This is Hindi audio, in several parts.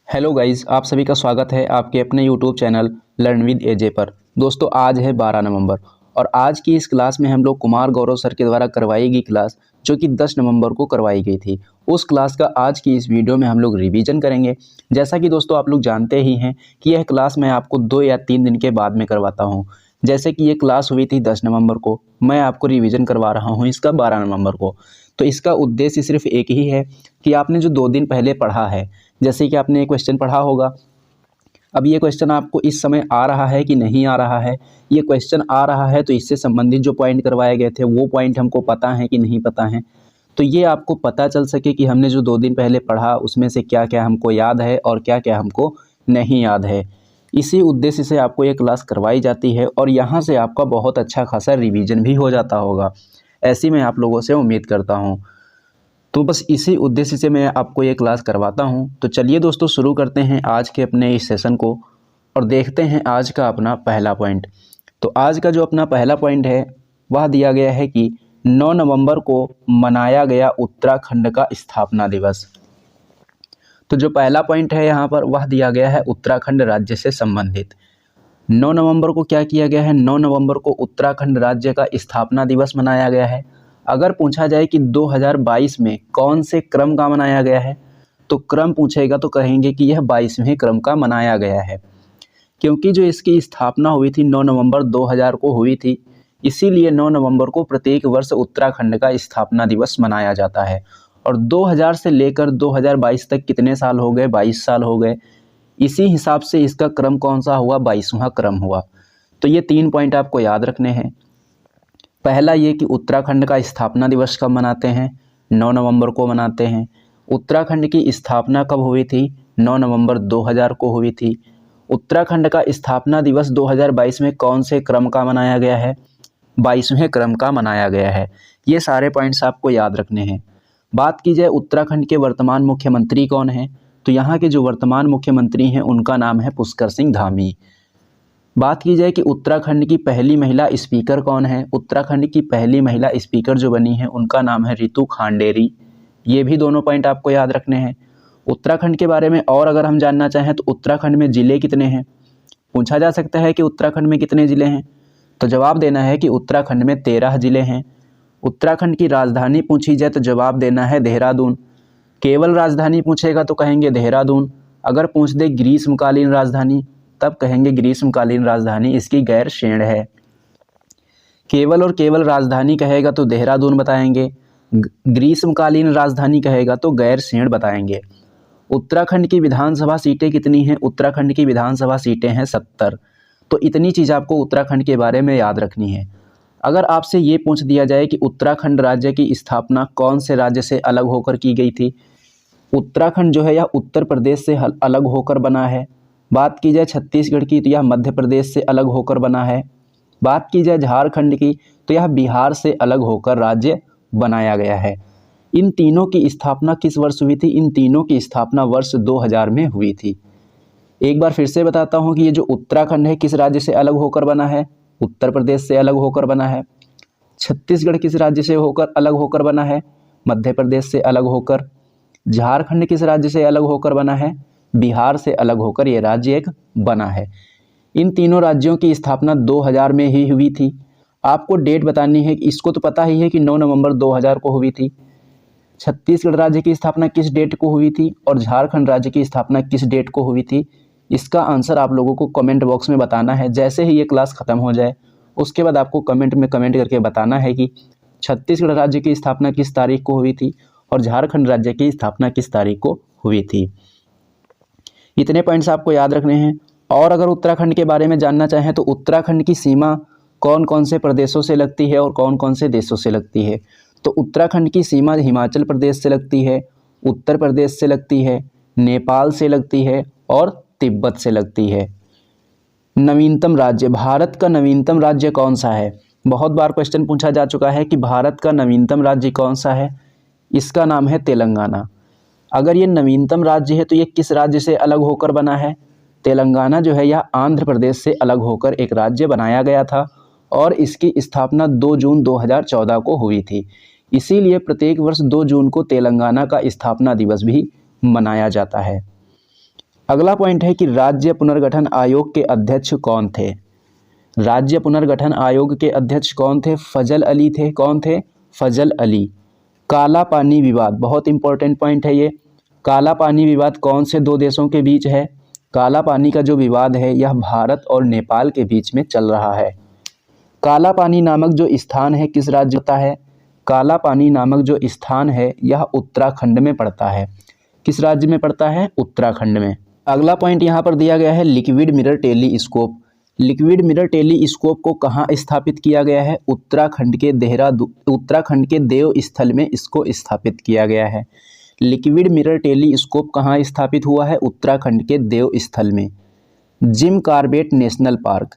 हेलो गाइस, आप सभी का स्वागत है आपके अपने यूट्यूब चैनल लर्न विद एजे पर। दोस्तों, आज है 12 नवंबर और आज की इस क्लास में हम लोग कुमार गौरव सर के द्वारा करवाई गई क्लास जो कि 10 नवंबर को करवाई गई थी, उस क्लास का आज की इस वीडियो में हम लोग रिवीजन करेंगे। जैसा कि दोस्तों आप लोग जानते ही हैं कि यह क्लास मैं आपको 2 या 3 दिन के बाद में करवाता हूँ। जैसे कि ये क्लास हुई थी 10 नवंबर को, मैं आपको रिवीजन करवा रहा हूँ इसका 12 नवंबर को। तो इसका उद्देश्य सिर्फ एक ही है कि आपने जो 2 दिन पहले पढ़ा है, जैसे कि आपने एक क्वेश्चन पढ़ा होगा, अब ये क्वेश्चन आपको इस समय आ रहा है कि नहीं आ रहा है। ये क्वेश्चन आ रहा है तो इससे संबंधित जो पॉइंट करवाए गए थे वो पॉइंट हमको पता है कि नहीं पता है, तो ये आपको पता चल सके कि हमने जो 2 दिन पहले पढ़ा उसमें से क्या क्या हमको याद है और क्या क्या हमको नहीं याद है। इसी उद्देश्य से आपको ये क्लास करवाई जाती है और यहाँ से आपका बहुत अच्छा खासा रिवीजन भी हो जाता होगा, ऐसी मैं आप लोगों से उम्मीद करता हूँ। तो बस इसी उद्देश्य से मैं आपको ये क्लास करवाता हूँ। तो चलिए दोस्तों, शुरू करते हैं आज के अपने इस सेशन को और देखते हैं आज का अपना पहला पॉइंट। तो आज का जो अपना पहला पॉइंट है वह दिया गया है कि 9 नवंबर को मनाया गया उत्तराखंड का स्थापना दिवस। तो जो पहला पॉइंट है यहाँ पर वह दिया गया है उत्तराखंड राज्य से संबंधित। 9 नवंबर को क्या किया गया है? 9 नवंबर को उत्तराखंड राज्य का स्थापना दिवस मनाया गया है। अगर पूछा जाए कि 2022 में कौन से क्रम का मनाया गया है, तो क्रम पूछेगा तो कहेंगे कि यह 22वें क्रम का मनाया गया है, क्योंकि जो इसकी स्थापना हुई थी 9 नवंबर 2000 को हुई थी, इसीलिए 9 नवंबर को प्रत्येक वर्ष उत्तराखंड का स्थापना दिवस मनाया जाता है। और 2000 से लेकर 2022 तक कितने साल हो गए? 22 साल हो गए। इसी हिसाब से इसका क्रम कौन सा हुआ? 22वां क्रम हुआ। तो ये 3 पॉइंट आपको याद रखने हैं। पहला ये कि उत्तराखंड का स्थापना दिवस कब मनाते हैं? 9 नवंबर को मनाते हैं। उत्तराखंड की स्थापना कब हुई थी? 9 नवंबर 2000 को हुई थी। उत्तराखंड का स्थापना दिवस 2022 में कौन से क्रम का मनाया गया है? 22वें क्रम का मनाया गया है। ये सारे पॉइंट्स आपको याद रखने हैं। बात की जाए उत्तराखंड के वर्तमान मुख्यमंत्री कौन हैं, तो यहाँ के जो वर्तमान मुख्यमंत्री हैं उनका नाम है पुष्कर सिंह धामी। बात की जाए कि उत्तराखंड की पहली महिला स्पीकर कौन है, उत्तराखंड की पहली महिला स्पीकर जो बनी है उनका नाम है रितु खांडेरी। ये भी दोनों पॉइंट आपको याद रखने हैं। उत्तराखंड के बारे में और अगर हम जानना चाहें तो उत्तराखंड में ज़िले कितने हैं, पूछा जा सकता है कि उत्तराखंड में कितने ज़िले हैं, तो जवाब देना है कि उत्तराखंड में 13 ज़िले हैं। उत्तराखंड की राजधानी पूछी जाए तो जवाब देना है देहरादून। केवल राजधानी पूछेगा तो कहेंगे देहरादून। अगर पूछ दे ग्रीष्मकालीन राजधानी तब कहेंगे ग्रीष्मकालीन राजधानी इसकी गैरसैंण है। केवल और केवल राजधानी कहेगा तो देहरादून बताएंगे, ग्रीष्मकालीन राजधानी कहेगा तो गैरसैंण बताएंगे। उत्तराखंड की विधानसभा सीटें कितनी हैं? उत्तराखंड की विधानसभा सीटें हैं 70। तो इतनी चीज़ आपको उत्तराखंड के बारे में याद रखनी है। अगर आपसे ये पूछ दिया जाए कि उत्तराखंड राज्य की स्थापना कौन से राज्य से अलग होकर की गई थी, उत्तराखंड जो है यह उत्तर प्रदेश से अलग होकर बना है। बात की जाए छत्तीसगढ़ की तो यह मध्य प्रदेश से अलग होकर बना है। बात की जाए झारखंड की तो यह बिहार से अलग होकर राज्य बनाया गया है। इन तीनों की स्थापना किस वर्ष हुई थी? इन तीनों की स्थापना वर्ष 2000 में हुई थी। एक बार फिर से बताता हूँ कि ये जो उत्तराखंड है किस राज्य से अलग होकर बना है? उत्तर प्रदेश से अलग होकर बना है। छत्तीसगढ़ किस राज्य से होकर अलग होकर बना है? मध्य प्रदेश से अलग होकर। झारखंड किस राज्य से अलग होकर बना है? बिहार से अलग होकर ये राज्य एक बना है। इन तीनों राज्यों की स्थापना 2000 में ही हुई थी। आपको डेट बतानी है, इसको तो पता ही है कि 9 नवंबर 2000 को हुई थी। छत्तीसगढ़ राज्य की स्थापना किस डेट को हुई थी और झारखंड राज्य की स्थापना किस डेट को हुई थी? इसका आंसर आप लोगों को कमेंट बॉक्स में बताना है। जैसे ही ये क्लास ख़त्म हो जाए उसके बाद आपको कमेंट में कमेंट करके बताना है कि छत्तीसगढ़ राज्य की स्थापना किस तारीख को हुई थी और झारखंड राज्य की स्थापना किस तारीख को हुई थी। इतने पॉइंट्स आपको याद रखने हैं। और अगर उत्तराखंड के बारे में जानना चाहें तो उत्तराखंड की सीमा कौन कौन से प्रदेशों से लगती है और कौन कौन से देशों से लगती है, तो उत्तराखंड की सीमा हिमाचल प्रदेश से लगती है, उत्तर प्रदेश से लगती है, नेपाल से लगती है और तिब्बत से लगती है। नवीनतम राज्य, भारत का नवीनतम राज्य कौन सा है? बहुत बार क्वेश्चन पूछा जा चुका है कि भारत का नवीनतम राज्य कौन सा है। इसका नाम है तेलंगाना। अगर ये नवीनतम राज्य है तो ये किस राज्य से अलग होकर बना है? तेलंगाना जो है यह आंध्र प्रदेश से अलग होकर एक राज्य बनाया गया था और इसकी स्थापना 2 जून 2014 को हुई थी। इसीलिए प्रत्येक वर्ष 2 जून को तेलंगाना का स्थापना दिवस भी मनाया जाता है। अगला पॉइंट है कि राज्य पुनर्गठन आयोग के अध्यक्ष कौन थे। राज्य पुनर्गठन आयोग के अध्यक्ष कौन थे? फजल अली थे। कौन थे? फजल अली। काला पानी विवाद, बहुत इंपॉर्टेंट पॉइंट है ये। काला पानी विवाद कौन से दो देशों के बीच है? काला पानी का जो विवाद है यह भारत और नेपाल के बीच में चल रहा है। काला पानी नामक जो स्थान है किस राज्य का है? काला पानी नामक जो स्थान है यह उत्तराखंड में पड़ता है। किस राज्य में पड़ता है? उत्तराखंड में। अगला पॉइंट यहाँ पर दिया गया है liquid mirror telescope. Liquid mirror telescope को कहाँ स्थापित किया गया है? उत्तराखंड के देव स्थल में इसको स्थापित किया गया है। लिक्विड मिरर टेलीस्कोप कहाँ स्थापित हुआ है? उत्तराखंड के देव स्थल में। Jim Corbett national park.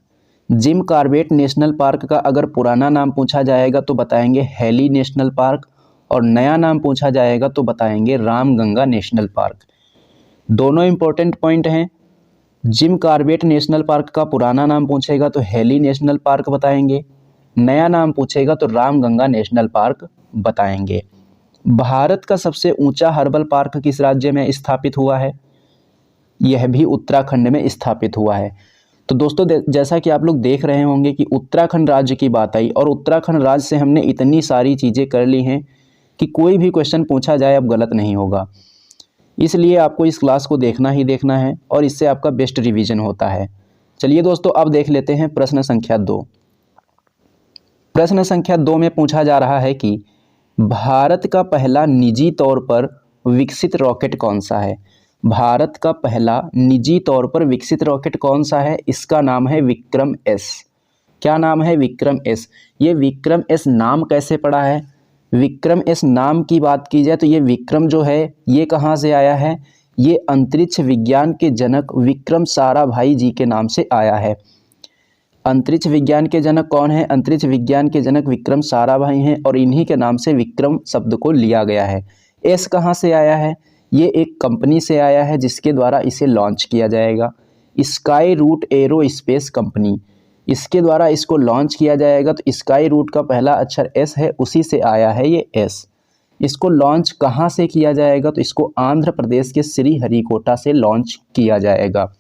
Jim Corbett national park का अगर पुराना नाम पूछा जाएगा तो बताएंगे हैली नेशनल पार्क, और नया नाम पूछा जाएगा तो बताएंगे रामगंगा नेशनल पार्क। दोनों इंपॉर्टेंट पॉइंट हैं। जिम कॉर्बेट नेशनल पार्क का पुराना नाम पूछेगा तो हैली नेशनल पार्क बताएंगे, नया नाम पूछेगा तो रामगंगा नेशनल पार्क बताएंगे। भारत का सबसे ऊंचा हर्बल पार्क किस राज्य में स्थापित हुआ है? यह भी उत्तराखंड में स्थापित हुआ है। तो दोस्तों जैसा कि आप लोग देख रहे होंगे कि उत्तराखंड राज्य की बात आई, और उत्तराखंड राज्य से हमने इतनी सारी चीज़ें कर ली हैं कि कोई भी क्वेश्चन पूछा जाए अब गलत नहीं होगा। इसलिए आपको इस क्लास को देखना ही देखना है और इससे आपका बेस्ट रिवीजन होता है। चलिए दोस्तों अब देख लेते हैं प्रश्न संख्या 2। प्रश्न संख्या 2 में पूछा जा रहा है कि भारत का पहला निजी तौर पर विकसित रॉकेट कौन सा है? भारत का पहला निजी तौर पर विकसित रॉकेट कौन सा है? इसका नाम है विक्रम एस। क्या नाम है? विक्रम एस। ये विक्रम एस नाम कैसे पड़ा है? विक्रम एस नाम की बात की जाए तो ये विक्रम जो है ये कहाँ से आया है? ये अंतरिक्ष विज्ञान के जनक विक्रम साराभाई जी के नाम से आया है। अंतरिक्ष विज्ञान के जनक कौन है? अंतरिक्ष विज्ञान के जनक विक्रम साराभाई हैं, और इन्हीं के नाम से विक्रम शब्द को लिया गया है। एस कहाँ से आया है? ये एक कंपनी से आया है जिसके द्वारा इसे लॉन्च किया जाएगा। स्काई रूट एरोस्पेस कंपनी, इसके द्वारा इसको लॉन्च किया जाएगा। तो स्काई रूट का पहला अक्षर एस है, उसी से आया है ये एस। इसको लॉन्च कहाँ से किया जाएगा? तो इसको आंध्र प्रदेश के श्रीहरिकोटा से लॉन्च किया जाएगा।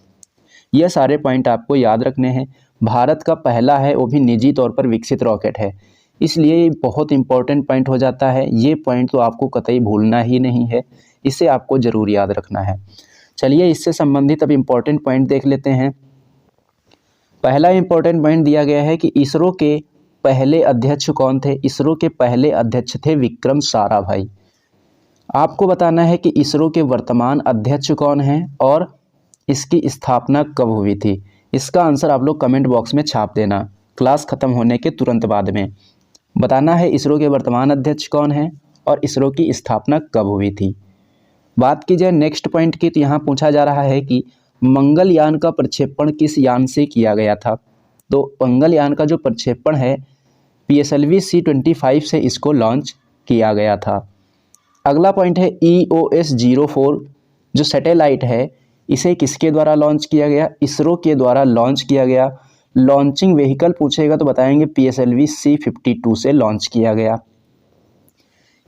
यह सारे पॉइंट आपको याद रखने हैं। भारत का पहला है, वो भी निजी तौर पर विकसित रॉकेट है, इसलिए ये बहुत इंपॉर्टेंट पॉइंट हो जाता है। ये पॉइंट तो आपको कतई भूलना ही नहीं है, इसे आपको ज़रूर याद रखना है। चलिए इससे संबंधित अब इम्पोर्टेंट पॉइंट देख लेते हैं। पहला इम्पोर्टेंट पॉइंट दिया गया है कि इसरो के पहले अध्यक्ष कौन थे? इसरो के पहले अध्यक्ष थे विक्रम साराभाई। आपको बताना है कि इसरो के वर्तमान अध्यक्ष कौन हैं और इसकी स्थापना कब हुई थी। इसका आंसर आप लोग कमेंट बॉक्स में छाप देना क्लास ख़त्म होने के तुरंत बाद में। बताना है इसरो के वर्तमान अध्यक्ष कौन हैं और इसरो की स्थापना कब हुई थी। बात की जाए नेक्स्ट पॉइंट की, तो यहाँ पूछा जा रहा है कि मंगलयान का प्रक्षेपण किस यान से किया गया था। तो मंगलयान का जो प्रक्षेपण है PSLV C-25 से इसको लॉन्च किया गया था। अगला पॉइंट है EOS-04 जो सैटेलाइट है, इसे किसके द्वारा लॉन्च किया गया? इसरो के द्वारा लॉन्च किया गया। लॉन्चिंग व्हीकल पूछेगा तो बताएंगे PSLV C-52 से लॉन्च किया गया।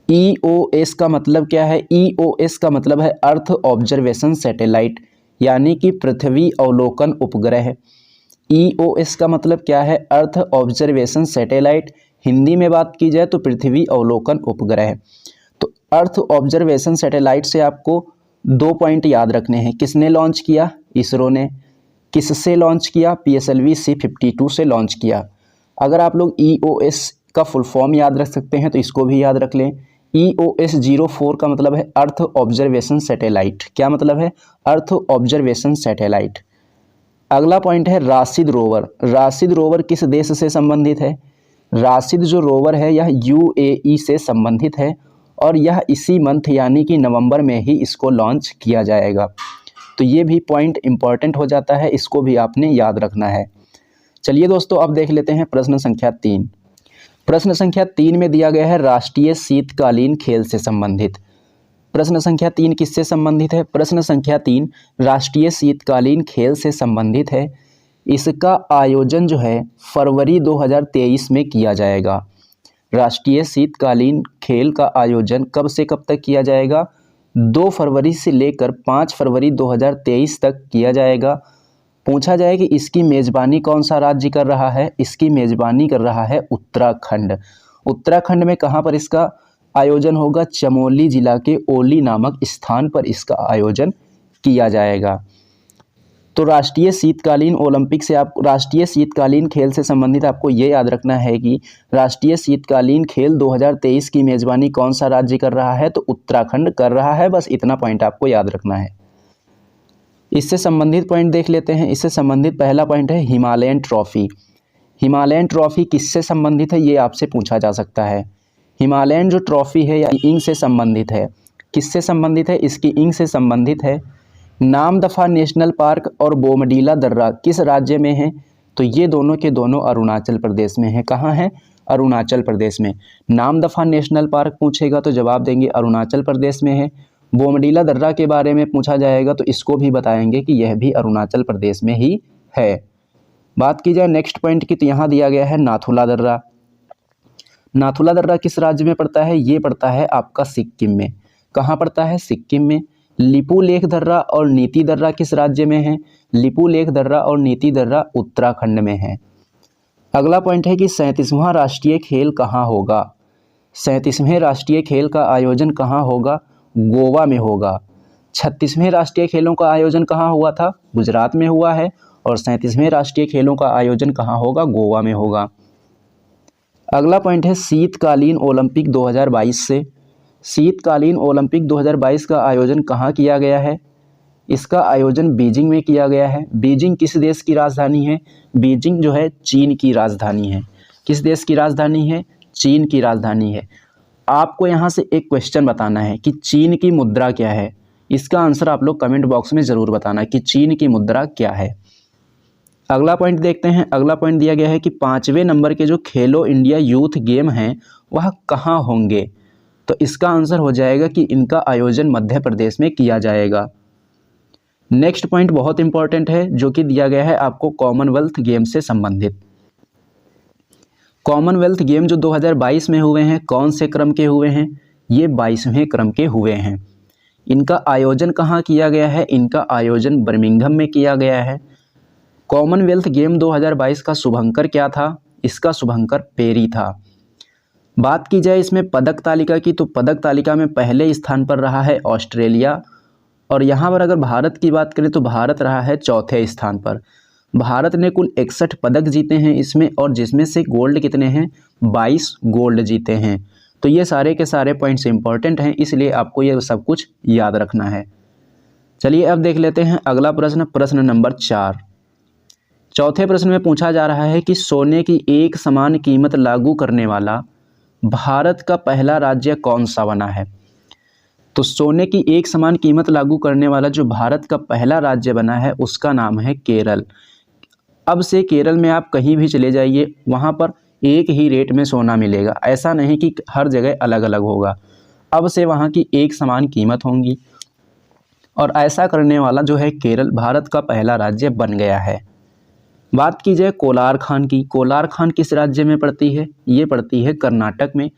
EOS का मतलब क्या है? EOS का मतलब है अर्थ ऑब्जर्वेशन सैटेलाइट, यानी कि पृथ्वी अवलोकन उपग्रह। EOS का मतलब क्या है? Earth observation satellite. हिंदी में बात की जाए तो पृथ्वी अवलोकन उपग्रह। तो अर्थ ऑब्जर्वेशन सैटेलाइट से आपको 2 पॉइंट याद रखने हैं। किसने लॉन्च किया? इसरो ने। किससे लॉन्च किया? PSLV C-52 से लॉन्च किया। अगर आप लोग EOS का फुल फॉर्म याद रख सकते हैं तो इसको भी याद रख लें। EOS-04 का मतलब है अर्थ ऑब्जर्वेशन सैटेलाइट। क्या मतलब है? Earth observation satellite. अगला पॉइंट है राशिद रोवर। राशिद रोवर किस देश से संबंधित है? राशिद जो रोवर है यह UAE से संबंधित है, और यह इसी मंथ यानी कि नवंबर में ही इसको लॉन्च किया जाएगा। तो ये भी पॉइंट इंपॉर्टेंट हो जाता है, इसको भी आपने याद रखना है। चलिए दोस्तों अब देख लेते हैं प्रश्न संख्या 3। प्रश्न संख्या 3 में दिया गया है राष्ट्रीय शीतकालीन खेल से संबंधित। प्रश्न संख्या 3 किससे संबंधित है? प्रश्न संख्या 3 राष्ट्रीय शीतकालीन खेल से संबंधित है। इसका आयोजन जो है फरवरी 2023 में किया जाएगा। राष्ट्रीय शीतकालीन खेल का आयोजन कब से कब तक किया जाएगा? 2 फरवरी से लेकर 5 फरवरी 2023 तक किया जाएगा। पूछा जाए कि इसकी मेज़बानी कौन सा राज्य कर रहा है, इसकी मेज़बानी कर रहा है उत्तराखंड। उत्तराखंड में कहाँ पर इसका आयोजन होगा? चमोली जिला के ओली नामक स्थान पर इसका आयोजन किया जाएगा। तो राष्ट्रीय शीतकालीन ओलंपिक से आप राष्ट्रीय शीतकालीन खेल से संबंधित आपको ये याद रखना है कि राष्ट्रीय शीतकालीन खेल 2023 की मेज़बानी कौन सा राज्य कर रहा है? तो उत्तराखंड कर रहा है। बस इतना पॉइंट आपको याद रखना है। इससे संबंधित पॉइंट देख लेते हैं। इससे संबंधित पहला पॉइंट है हिमालयन ट्रॉफी। हिमालयन ट्रॉफी किससे संबंधित है, ये आपसे पूछा जा सकता है। हिमालयन जो ट्रॉफी है या इंग से संबंधित है। किससे संबंधित है? इसकी इंग से संबंधित है। नामदफा नेशनल पार्क और बोमडीला दर्रा किस राज्य में है? तो ये दोनों के दोनों अरुणाचल प्रदेश में है। कहाँ है? अरुणाचल प्रदेश में। नामदफा नेशनल पार्क पूछेगा तो जवाब देंगे अरुणाचल प्रदेश में है। बोमडीला दर्रा के बारे में पूछा जाएगा तो इसको भी बताएंगे कि यह भी अरुणाचल प्रदेश में ही है। बात की जाए नेक्स्ट पॉइंट की तो यहाँ दिया गया है नाथुला दर्रा। नाथुला दर्रा किस राज्य में पड़ता है? ये पड़ता है आपका सिक्किम में। कहाँ पड़ता है? सिक्किम में। लिपू लेख दर्रा और नीति दर्रा किस राज्य में है? लिपू लेख दर्रा और नीति दर्रा उत्तराखंड में है। अगला पॉइंट है कि 37वां राष्ट्रीय खेल कहाँ होगा? 37वें राष्ट्रीय खेल का आयोजन कहाँ होगा? गोवा में होगा। 36वें राष्ट्रीय खेलों का आयोजन कहाँ हुआ था? गुजरात में हुआ है। और 37वें राष्ट्रीय खेलों का आयोजन कहाँ होगा? गोवा में होगा। अगला पॉइंट है शीतकालीन ओलंपिक 2022 से। शीतकालीन ओलंपिक 2022 का आयोजन कहाँ किया गया है? इसका आयोजन बीजिंग में किया गया है। बीजिंग किस देश की राजधानी है? बीजिंग जो है चीन की राजधानी है। किस देश की राजधानी है? चीन की राजधानी है। आपको यहाँ से एक क्वेश्चन बताना है कि चीन की मुद्रा क्या है। इसका आंसर आप लोग कमेंट बॉक्स में ज़रूर बताना कि चीन की मुद्रा क्या है। अगला पॉइंट देखते हैं। अगला पॉइंट दिया गया है कि 5वें नंबर के जो खेलो इंडिया यूथ गेम हैं वह कहाँ होंगे? तो इसका आंसर हो जाएगा कि इनका आयोजन मध्य प्रदेश में किया जाएगा। नेक्स्ट पॉइंट बहुत इंपॉर्टेंट है जो कि दिया गया है आपको कॉमनवेल्थ गेम से संबंधित। कॉमनवेल्थ गेम जो 2022 में हुए हैं कौन से क्रम के हुए हैं? ये 22वें क्रम के हुए हैं। इनका आयोजन कहाँ किया गया है? इनका आयोजन बर्मिंघम में किया गया है। कॉमनवेल्थ गेम 2022 का शुभंकर क्या था? इसका शुभंकर पेरी था। बात की जाए इसमें पदक तालिका की तो पदक तालिका में पहले स्थान पर रहा है ऑस्ट्रेलिया। और यहाँ पर अगर भारत की बात करें तो भारत रहा है चौथे स्थान पर। भारत ने कुल 61 पदक जीते हैं इसमें, और जिसमें से गोल्ड कितने हैं? 22 गोल्ड जीते हैं। तो ये सारे के सारे पॉइंट्स इंपॉर्टेंट हैं, इसलिए आपको ये सब कुछ याद रखना है। चलिए अब देख लेते हैं अगला प्रश्न, प्रश्न नंबर 4। चौथे प्रश्न में पूछा जा रहा है कि सोने की एक समान कीमत लागू करने वाला भारत का पहला राज्य कौन सा बना है? तो सोने की एक समान कीमत लागू करने वाला जो भारत का पहला राज्य बना है उसका नाम है केरल। अब से केरल में आप कहीं भी चले जाइए वहाँ पर एक ही रेट में सोना मिलेगा। ऐसा नहीं कि हर जगह अलग अलग होगा। अब से वहाँ की एक समान कीमत होंगी, और ऐसा करने वाला जो है केरल भारत का पहला राज्य बन गया है। बात की जाए कोलार खान की। कोलार खान किस राज्य में पड़ती है? ये पड़ती है कर्नाटक में,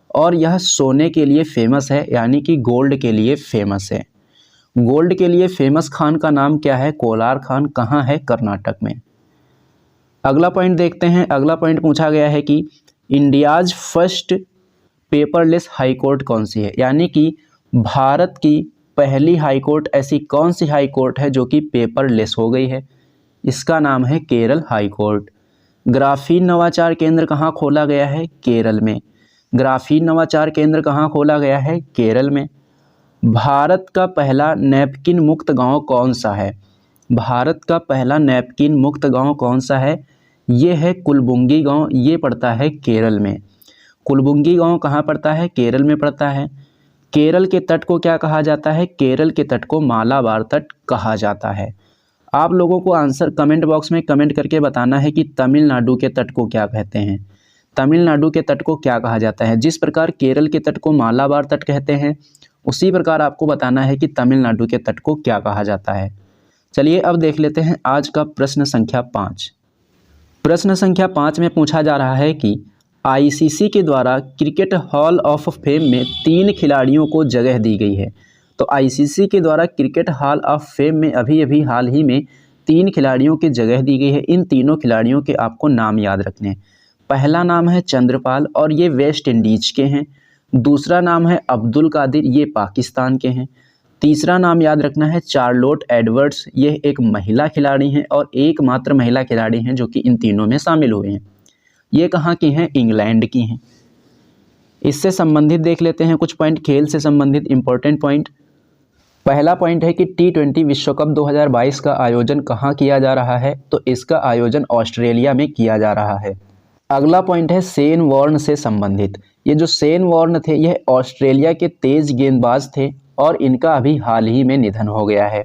और यह सोने के लिए फेमस है, यानी कि गोल्ड के लिए फेमस है। गोल्ड के लिए फेमस खान का नाम क्या है? कोलार खान। कहाँ है? कर्नाटक में। अगला पॉइंट देखते हैं। अगला पॉइंट पूछा गया है कि India's first paperless high court कौन सी है? यानी कि भारत की पहली हाई कोर्ट ऐसी कौन सी हाई कोर्ट है जो कि पेपरलेस हो गई है? इसका नाम है केरल हाई कोर्ट। ग्राफीन नवाचार केंद्र कहाँ खोला गया है? केरल में। ग्राफीन नवाचार केंद्र कहाँ खोला गया है? केरल में। भारत का पहला नैपकिन मुक्त गांव कौन सा है? भारत का पहला नैपकिन मुक्त गांव कौन सा है? ये है कुलबुंगी गांव। ये पड़ता है केरल में। कुलबुंगी गांव कहाँ पड़ता है? केरल में पड़ता है। केरल के तट को क्या कहा जाता है? केरल के तट को मालाबार तट कहा जाता है। आप लोगों को आंसर कमेंट बॉक्स में कमेंट करके बताना है कि तमिलनाडु के तट को क्या कहते हैं। तमिलनाडु के तट को क्या कहा जाता है? जिस प्रकार केरल के तट को मालाबार तट कहते हैं उसी प्रकार आपको बताना है कि तमिलनाडु के तट को क्या कहा जाता है। चलिए अब देख लेते हैं आज का प्रश्न संख्या 5। प्रश्न संख्या 5 में पूछा जा रहा है कि आईसीसी के द्वारा क्रिकेट हॉल ऑफ फेम में 3 खिलाड़ियों को जगह दी गई है। तो आईसीसी के द्वारा क्रिकेट हॉल ऑफ फेम में अभी अभी हाल ही में 3 खिलाड़ियों की जगह दी गई है। इन तीनों खिलाड़ियों के आपको नाम याद रखने हैं। पहला नाम है चंद्रपाल और ये वेस्ट इंडीज के हैं। दूसरा नाम है अब्दुल कादिर, ये पाकिस्तान के हैं। तीसरा नाम याद रखना है चार्लोट एडवर्ड्स, ये एक महिला खिलाड़ी हैं और एकमात्र महिला खिलाड़ी हैं जो कि इन तीनों में शामिल हुए हैं। ये कहाँ की हैं? इंग्लैंड की हैं। इससे संबंधित देख लेते हैं कुछ पॉइंट, खेल से संबंधित इंपॉर्टेंट पॉइंट। पहला पॉइंट है कि T20 विश्व कप 2022 का आयोजन कहाँ किया जा रहा है? तो इसका आयोजन ऑस्ट्रेलिया में किया जा रहा है। अगला पॉइंट है शेन वॉर्न से संबंधित। ये जो शेन वॉर्न थे यह ऑस्ट्रेलिया के तेज गेंदबाज थे और इनका अभी हाल ही में निधन हो गया है।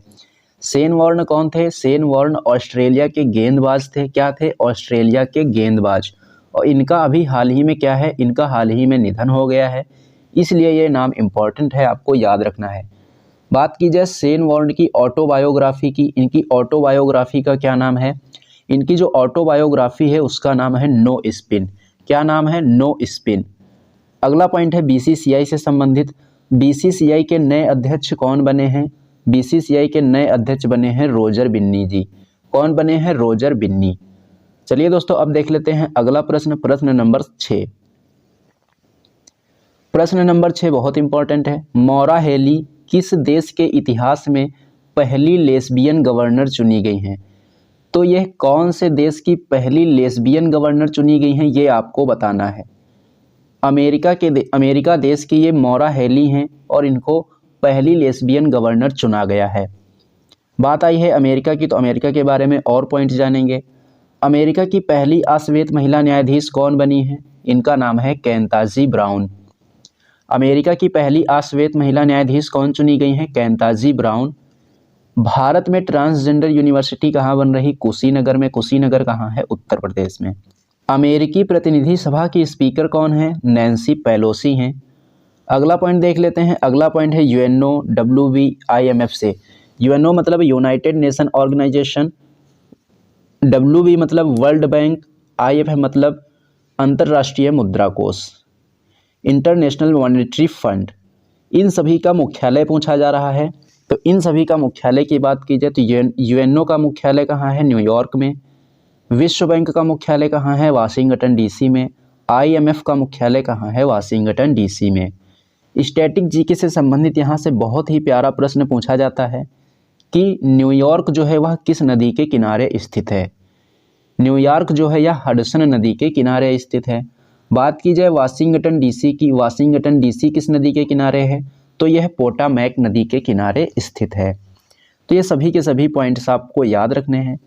शेन वॉर्न कौन थे? शेन वॉर्न ऑस्ट्रेलिया के गेंदबाज थे। क्या थे? ऑस्ट्रेलिया के गेंदबाज। और इनका अभी हाल ही में क्या है? इनका हाल ही में निधन हो गया है, इसलिए ये नाम इम्पॉर्टेंट है, आपको याद रखना है। बात की जाए शेन वॉर्न की ऑटोबायोग्राफी की, इनकी ऑटोबायोग्राफी का क्या नाम है? इनकी जो ऑटोबायोग्राफी है उसका नाम है नो स्पिन। क्या नाम है? No spin. अगला पॉइंट है बीसीसीआई से संबंधित। बीसीसीआई के नए अध्यक्ष कौन बने हैं? बीसीसीआई के नए अध्यक्ष बने हैं रोजर बिन्नी जी। कौन बने हैं? रोजर बिन्नी। चलिए दोस्तों अब देख लेते हैं अगला प्रश्न, प्रश्न नंबर 6। प्रश्न नंबर 6 बहुत इंपॉर्टेंट है। मौरा हेली किस देश के इतिहास में पहली लेस्बियन गवर्नर चुनी गई हैं? तो यह कौन से देश की पहली लेस्बियन गवर्नर चुनी गई हैं, ये आपको बताना है। अमेरिका देश की ये मौरा हेली हैं और इनको पहली लेस्बियन गवर्नर चुना गया है। बात आई है अमेरिका की, तो अमेरिका के बारे में और पॉइंट जानेंगे। अमेरिका की पहली अश्वेत महिला न्यायाधीश कौन बनी है? इनका नाम है केंताजी ब्राउन। अमेरिका की पहली अश्वेत महिला न्यायाधीश कौन चुनी गई हैं? केंताजी ब्राउन। भारत में ट्रांसजेंडर यूनिवर्सिटी कहाँ बन रही? कुशीनगर में। कुशीनगर कहाँ है? उत्तर प्रदेश में। अमेरिकी प्रतिनिधि सभा की स्पीकर कौन है? नैन्सी पेलोसी हैं। अगला पॉइंट देख लेते हैं। अगला पॉइंट है यूएनओ, WB, IMF से। यूएनओ मतलब यूनाइटेड नेशन ऑर्गेनाइजेशन, WB मतलब वर्ल्ड बैंक, IMF मतलब अंतर्राष्ट्रीय मुद्रा कोष, इंटरनेशनल मॉनेटरी फंड। इन सभी का मुख्यालय पूछा जा रहा है। तो इन सभी का मुख्यालय की बात की जाए तो यूएनओ का मुख्यालय कहाँ है? न्यूयॉर्क में। विश्व बैंक का मुख्यालय कहाँ है? वाशिंगटन DC में। IMF का मुख्यालय कहाँ है? वाशिंगटन DC में। स्टैटिक जीके से संबंधित यहाँ से बहुत ही प्यारा प्रश्न पूछा जाता है कि न्यूयॉर्क जो है वह किस नदी के किनारे स्थित है? न्यूयॉर्क जो है यह हडसन नदी के किनारे स्थित है। बात की जाए वाशिंगटन DC की, वाशिंगटन DC किस नदी के किनारे है? तो यह पोटामैक नदी के किनारे स्थित है। तो ये सभी के सभी पॉइंट्स आपको याद रखने हैं।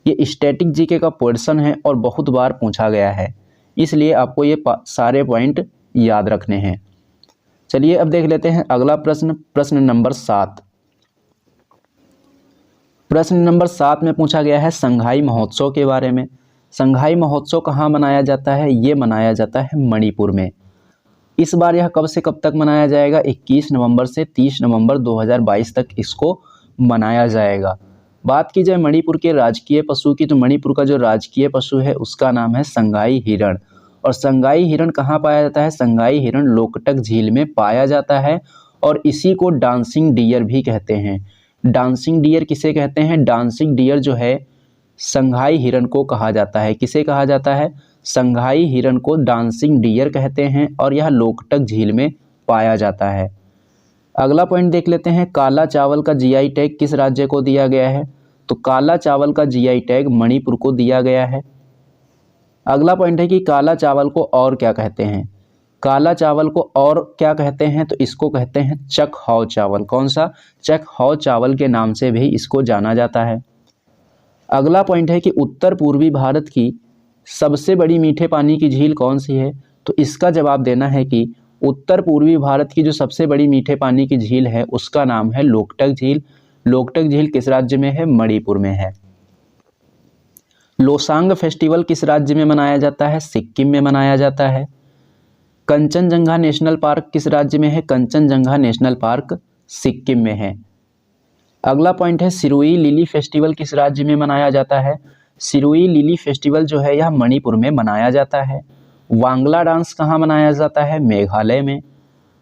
ये स्टैटिक जीके का पोर्शन है और बहुत बार पूछा गया है, इसलिए आपको ये सारे पॉइंट याद रखने हैं। चलिए अब देख लेते हैं अगला प्रश्न, प्रश्न नंबर 7। प्रश्न नंबर 7 में पूछा गया है संघाई महोत्सव के बारे में। संघाई महोत्सव कहाँ मनाया जाता है? ये मनाया जाता है मणिपुर में। इस बार यह कब से कब तक मनाया जाएगा? 21 नवंबर से 30 नवंबर 2022 तक इसको मनाया जाएगा। बात की जाए मणिपुर के राजकीय पशु की, तो मणिपुर का जो राजकीय पशु है उसका नाम है संगाई हिरण। और संगाई हिरण कहाँ पाया जाता है? संगाई हिरण लोकटक झील में पाया जाता है और इसी को डांसिंग डियर भी कहते हैं। डांसिंग डियर किसे कहते हैं? डांसिंग डियर जो है संघाई हिरण को कहा जाता है। किसे कहा जाता है? संघाई हिरण को डांसिंग डियर कहते हैं और यह लोकटक झील में पाया जाता है। अगला पॉइंट देख लेते हैं। काला चावल का GI टैग किस राज्य को दिया गया है? तो काला चावल का GI टैग मणिपुर को दिया गया है। अगला पॉइंट है कि काला चावल को और क्या कहते हैं? काला चावल को और क्या कहते हैं? तो इसको कहते हैं चक हाव चावल। कौन सा? चक हाव चावल के नाम से भी इसको जाना जाता है। अगला पॉइंट है कि उत्तर पूर्वी भारत की सबसे बड़ी मीठे पानी की झील कौन सी है? तो इसका जवाब देना है कि उत्तर पूर्वी भारत की जो सबसे बड़ी मीठे पानी की झील है उसका नाम है लोकटक झील। लोकटक झील किस राज्य में है? मणिपुर में है। लोसांग फेस्टिवल किस राज्य में मनाया जाता है? सिक्किम में मनाया जाता है। कंचनजंगा नेशनल पार्क किस राज्य में है? कंचनजंगा नेशनल पार्क सिक्किम में है। अगला पॉइंट है सिरुई लिली फेस्टिवल किस राज्य में मनाया जाता है? सिरुई लिली फेस्टिवल जो है यह मणिपुर में मनाया जाता है। वांगला डांस कहाँ मनाया जाता है? मेघालय में।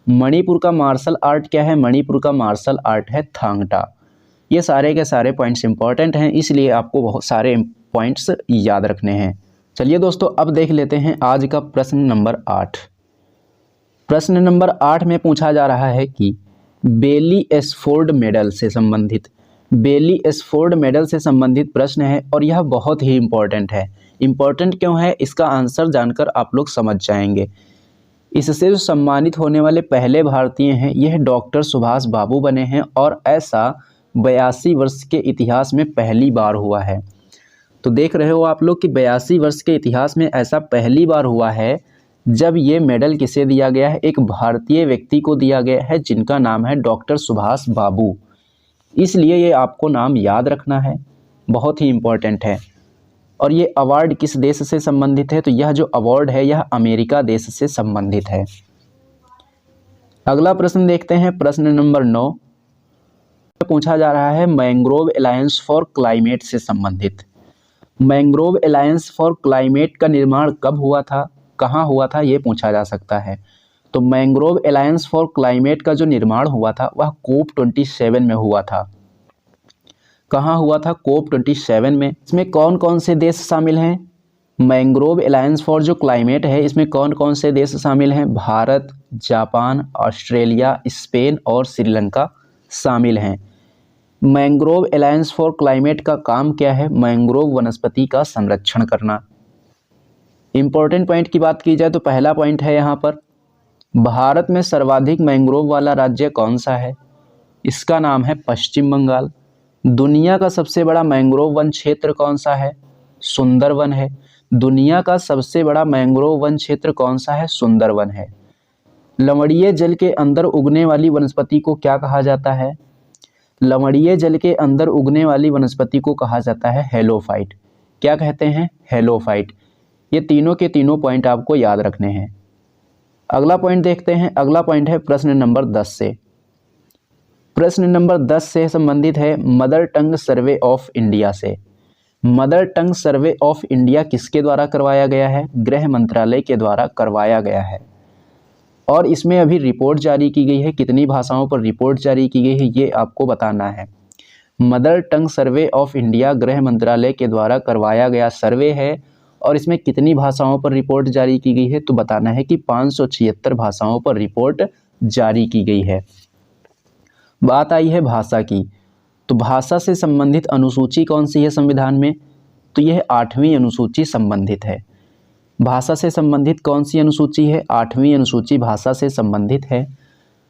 मणिपुर का मार्शल आर्ट क्या है? मणिपुर का मार्शल आर्ट है थांग टा। ये सारे के सारे पॉइंट्स इंपॉर्टेंट हैं, इसलिए आपको बहुत सारे पॉइंट्स याद रखने हैं। चलिए दोस्तों, अब देख लेते हैं आज का प्रश्न नंबर 8। प्रश्न नंबर 8 में पूछा जा रहा है कि बेली एसफोर्ड मेडल से संबंधित, बेली एसफोर्ड मेडल से संबंधित प्रश्न है और यह बहुत ही इम्पोर्टेंट है। इम्पोर्टेंट क्यों है, इसका आंसर जानकर आप लोग समझ जाएंगे। इससे जो सम्मानित होने वाले पहले भारतीय हैं, यह डॉक्टर सुभाष बाबू बने हैं और ऐसा 82 वर्ष के इतिहास में पहली बार हुआ है। तो देख रहे हो आप लोग कि 82 वर्ष के इतिहास में ऐसा पहली बार हुआ है जब ये मेडल किसे दिया गया है? एक भारतीय व्यक्ति को दिया गया है जिनका नाम है डॉक्टर सुभाष बाबू। इसलिए ये आपको नाम याद रखना है, बहुत ही इम्पोर्टेंट है। और ये अवार्ड किस देश से संबंधित है? तो यह जो अवार्ड है यह अमेरिका देश से संबंधित है। अगला प्रश्न देखते हैं, प्रश्न नंबर 9 पूछा जा रहा है मैंग्रोव अलायंस फॉर क्लाइमेट से संबंधित। मैंग्रोव अलायंस फॉर क्लाइमेट का निर्माण कब हुआ था, कहाँ हुआ था, ये पूछा जा सकता है। तो मैंग्रोव अलायंस फॉर क्लाइमेट का जो निर्माण हुआ था वह COP27 में हुआ था। कहाँ हुआ था? COP27 में। इसमें कौन कौन से देश शामिल हैं? मैंग्रोव अलायंस फॉर जो क्लाइमेट है इसमें कौन कौन से देश शामिल हैं? भारत, जापान, ऑस्ट्रेलिया, स्पेन और श्रीलंका शामिल हैं। मैंग्रोव अलायंस फॉर क्लाइमेट का काम क्या है? मैंग्रोव वनस्पति का संरक्षण करना। इम्पोर्टेंट पॉइंट की बात की जाए तो पहला पॉइंट है यहाँ पर, भारत में सर्वाधिक मैंग्रोव वाला राज्य कौन सा है? इसका नाम है पश्चिम बंगाल। दुनिया का सबसे बड़ा मैंग्रोव वन क्षेत्र कौन सा है? सुंदरवन है। दुनिया का सबसे बड़ा मैंग्रोव वन क्षेत्र कौन सा है? सुंदरवन है। लवणीय जल के अंदर उगने वाली वनस्पति को क्या कहा जाता है? लवणीय जल के अंदर उगने वाली वनस्पति को कहा जाता है हेलोफाइट। क्या कहते हैं? हेलोफाइट। ये तीनों के तीनों पॉइंट आपको याद रखने हैं। अगला पॉइंट देखते हैं। अगला पॉइंट है प्रश्न नंबर 10 से। प्रश्न नंबर 10 से संबंधित है mother tongue survey of India से। Mother tongue survey of India किसके द्वारा करवाया गया है? गृह मंत्रालय के द्वारा करवाया गया है। और इसमें अभी रिपोर्ट जारी की गई है। कितनी भाषाओं पर रिपोर्ट जारी की गई है ये आपको बताना है। Mother tongue survey of India गृह मंत्रालय के द्वारा करवाया गया सर्वे है और इसमें कितनी भाषाओं पर रिपोर्ट जारी की गई है? तो बताना है कि 576 भाषाओं पर रिपोर्ट जारी की गई है। बात आई है भाषा की, तो भाषा से संबंधित अनुसूची कौन सी है संविधान में? तो यह 8वीं अनुसूची संबंधित है। भाषा से संबंधित कौन सी अनुसूची है? 8वीं अनुसूची भाषा से संबंधित है।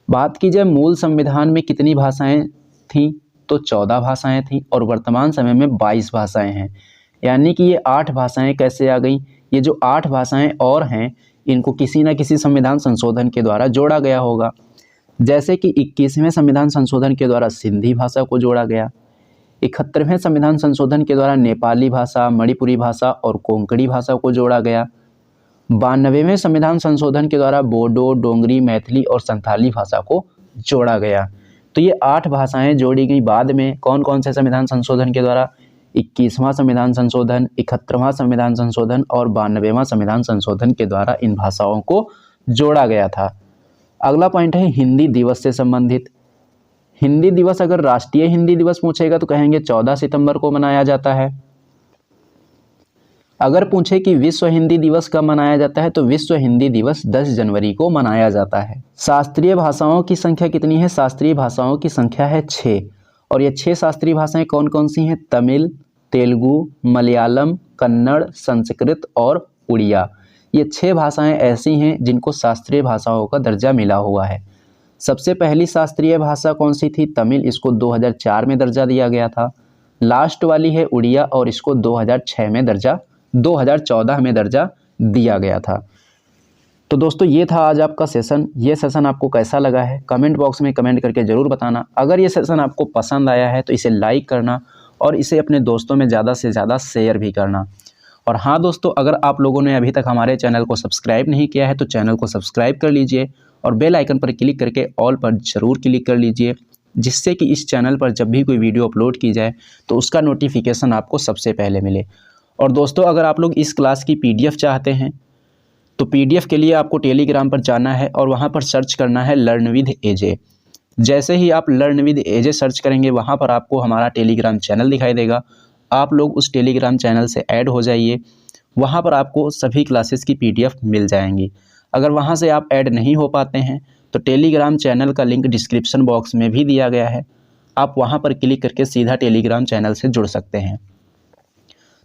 बात की जाए मूल संविधान में कितनी भाषाएं थीं? तो 14 भाषाएं थीं और वर्तमान समय में 22 भाषाएं हैं। यानी कि ये 8 भाषाएं कैसे आ गई? ये जो 8 भाषाएं और हैं इनको किसी न किसी संविधान संशोधन के द्वारा जोड़ा गया होगा। जैसे कि 21वें संविधान संशोधन के द्वारा सिंधी भाषा को जोड़ा गया, 71वें संविधान संशोधन के द्वारा नेपाली भाषा, मणिपुरी भाषा और कोंकणी भाषा को जोड़ा गया, 92वें संविधान संशोधन के द्वारा बोडो, डोंगरी, मैथिली और संथाली भाषा को जोड़ा गया। तो ये 8 भाषाएं जोड़ी गई बाद में कौन कौन से संविधान संशोधन के द्वारा? 21वां संविधान संशोधन, 71वां संविधान संशोधन और 92वां संविधान संशोधन के द्वारा इन भाषाओं को जोड़ा गया था। अगला पॉइंट है हिंदी दिवस से संबंधित। हिंदी दिवस, अगर राष्ट्रीय हिंदी दिवस पूछेगा तो कहेंगे 14 सितंबर को मनाया जाता है। अगर पूछे कि विश्व हिंदी दिवस कब मनाया जाता है तो विश्व हिंदी दिवस 10 जनवरी को मनाया जाता है। शास्त्रीय भाषाओं की संख्या कितनी है? शास्त्रीय भाषाओं की संख्या है 6 और ये 6 शास्त्रीय भाषाएं कौन कौन सी हैं? तमिल, तेलुगु, मलयालम, कन्नड़, संस्कृत और उड़िया। ये 6 भाषाएं ऐसी हैं जिनको शास्त्रीय भाषाओं का दर्जा मिला हुआ है। सबसे पहली शास्त्रीय भाषा कौन सी थी? तमिल, इसको 2004 में दर्जा दिया गया था। लास्ट वाली है उड़िया और इसको 2014 में दर्जा दिया गया था। तो दोस्तों ये था आज आपका सेशन। ये सेशन आपको कैसा लगा है कमेंट बॉक्स में कमेंट करके ज़रूर बताना। अगर ये सेशन आपको पसंद आया है तो इसे लाइक करना और इसे अपने दोस्तों में ज़्यादा से ज़्यादा शेयर भी करना। और हाँ दोस्तों, अगर आप लोगों ने अभी तक हमारे चैनल को सब्सक्राइब नहीं किया है तो चैनल को सब्सक्राइब कर लीजिए और बेल आइकन पर क्लिक करके ऑल पर ज़रूर क्लिक कर लीजिए, जिससे कि इस चैनल पर जब भी कोई वीडियो अपलोड की जाए तो उसका नोटिफिकेशन आपको सबसे पहले मिले। और दोस्तों, अगर आप लोग इस क्लास की PDF चाहते हैं तो PDF के लिए आपको टेलीग्राम पर जाना है और वहाँ पर सर्च करना है लर्न विद एजे। जैसे ही आप लर्न विद एजे सर्च करेंगे वहाँ पर आपको हमारा टेलीग्राम चैनल दिखाई देगा। आप लोग उस टेलीग्राम चैनल से ऐड हो जाइए, वहाँ पर आपको सभी क्लासेस की PDF मिल जाएंगी। अगर वहाँ से आप ऐड नहीं हो पाते हैं तो टेलीग्राम चैनल का लिंक डिस्क्रिप्शन बॉक्स में भी दिया गया है, आप वहाँ पर क्लिक करके सीधा टेलीग्राम चैनल से जुड़ सकते हैं।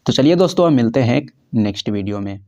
तो चलिए दोस्तों, अब मिलते हैं नेक्स्ट वीडियो में।